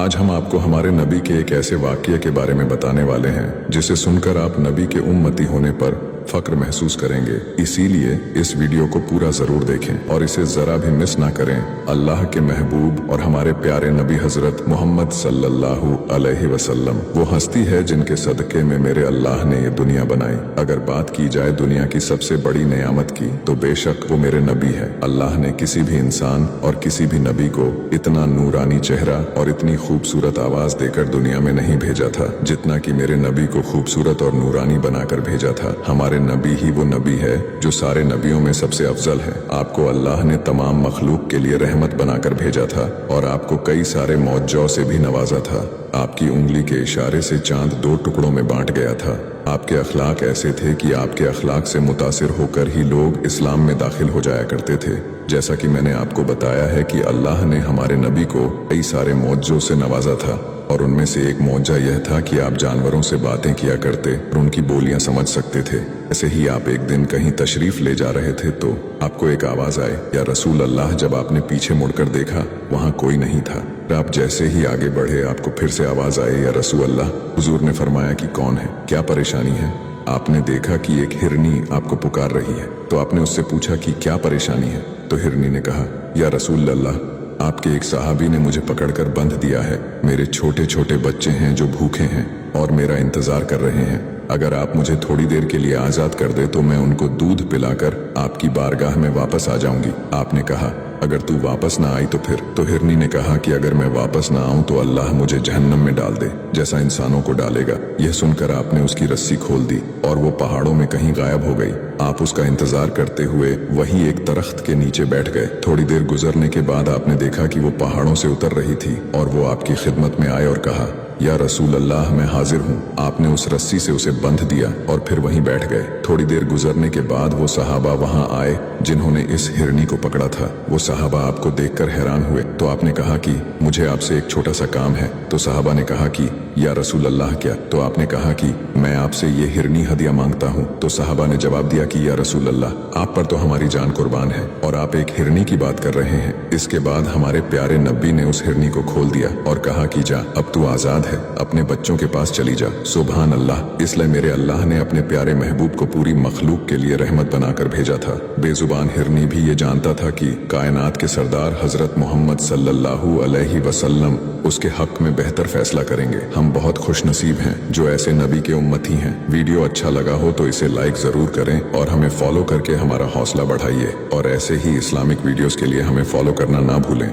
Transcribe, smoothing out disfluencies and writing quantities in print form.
आज हम आपको हमारे नबी के एक ऐसे वाक़ये के बारे में बताने वाले हैं जिसे सुनकर आप नबी के उम्मती होने पर फक्र महसूस करेंगे। इसीलिए इस वीडियो को पूरा जरूर देखें और इसे जरा भी मिस ना करें। अल्लाह के महबूब और हमारे प्यारे नबी हजरत मोहम्मद सल्लल्लाहु अलैहि वसल्लम वो हस्ती है जिनके सदके में मेरे अल्लाह ने ये दुनिया बनाई। अगर बात की जाए दुनिया की सबसे बड़ी नेयामत की तो बेशक वो मेरे नबी है। अल्लाह ने किसी भी इंसान और किसी भी नबी को इतना नूरानी चेहरा और इतनी खूबसूरत आवाज देकर दुनिया में नहीं भेजा था जितना कि मेरे नबी को खूबसूरत और नूरानी बनाकर भेजा था। हमारे नबी ही वो नबी है जो सारे नबियों में सबसे अफजल है। आपको अल्लाह ने तमाम मखलूक के लिए रहमत बनाकर भेजा था और आपको कई सारे मौजों से भी नवाजा था। आपकी उंगली के इशारे से चांद 2 टुकड़ों में बांट गया था। आपके अखलाक ऐसे थे कि आपके अखलाक से मुतासिर होकर ही लोग इस्लाम में दाखिल हो जाया करते थे। जैसा कि मैंने आपको बताया है कि अल्लाह ने हमारे नबी को कई सारे मौजों से नवाजा था और उनमें से एक मौजा यह था कि आप जानवरों से बातें किया करते और उनकी बोलियां समझ सकते थे। ऐसे ही आप एक दिन कहीं तशरीफ ले जा रहे थे तो आपको एक आवाज आए, या रसूल अल्लाह। जब आपने पीछे मुड़कर देखा वहां कोई नहीं था। आप जैसे ही आगे बढ़े आपको फिर से आवाज आए, या रसूल अल्लाह। हुजूर ने फरमाया कि कौन है, क्या परेशानी है? आपने देखा कि एक हिरनी आपको पुकार रही है। तो आपने उससे पूछा कि क्या परेशानी है? तो हिरनी ने कहा, या रसूल अल्लाह, आपके एक सहाबी ने मुझे पकड़कर बंध दिया है। मेरे छोटे छोटे बच्चे हैं जो भूखे हैं और मेरा इंतजार कर रहे हैं। अगर आप मुझे थोड़ी देर के लिए आजाद कर दे तो मैं उनको दूध पिलाकर आपकी बारगाह में वापस आ जाऊंगी। आपने कहा, अगर तू वापस ना आई तो फिर? तो हिरनी ने कहा कि अगर मैं वापस ना आऊं तो अल्लाह मुझे जहन्नम में डाल दे जैसा इंसानों को डालेगा। यह सुनकर आपने उसकी रस्सी खोल दी और वो पहाड़ों में कहीं गायब हो गई। आप उसका इंतजार करते हुए वहीं एक दरख्त के नीचे बैठ गए। थोड़ी देर गुजरने के बाद आपने देखा कि वो पहाड़ों से उतर रही थी और वो आपकी खिदमत में आए और कहा, या रसूल अल्लाह, मैं हाजिर हूँ। आपने उस रस्सी से उसे बंध दिया और फिर वहीं बैठ गए। थोड़ी देर गुजरने के बाद वो सहाबा वहां आए जिन्होंने इस हिरनी को पकड़ा था। वो सहाबा आपको देखकर हैरान हुए। तो आपने कहा कि मुझे आपसे एक छोटा सा काम है। तो सहाबा ने कहा कि या रसूल अल्लाह, क्या? तो आपने कहा कि मैं आपसे ये हिरनी हदिया मांगता हूँ। तो सहाबा ने जवाब दिया कि या रसूल अल्लाह, आप पर तो हमारी जान कुर्बान है और आप एक हिरनी की बात कर रहे हैं। इसके बाद हमारे प्यारे नबी ने उस हिरनी को खोल दिया और कहा कि जा, अब तू आजाद है, अपने बच्चों के पास चली जा। सुभान अल्लाह। इसलिए मेरे अल्लाह ने अपने प्यारे महबूब को पूरी मखलूक के लिए रहमत बनाकर भेजा था। बेजुबान हिरनी भी ये जानता था कि कायनात के सरदार हजरत मोहम्मद सल्लल्लाहु अलैहि वसल्लम उसके हक में बेहतर फैसला करेंगे। हम बहुत खुश नसीब हैं जो ऐसे नबी के उम्मती हैं। वीडियो अच्छा लगा हो तो इसे लाइक जरूर करें और हमें फॉलो करके हमारा हौसला बढ़ाइए और ऐसे ही इस्लामिक वीडियोस के लिए हमें फॉलो करना ना भूलें।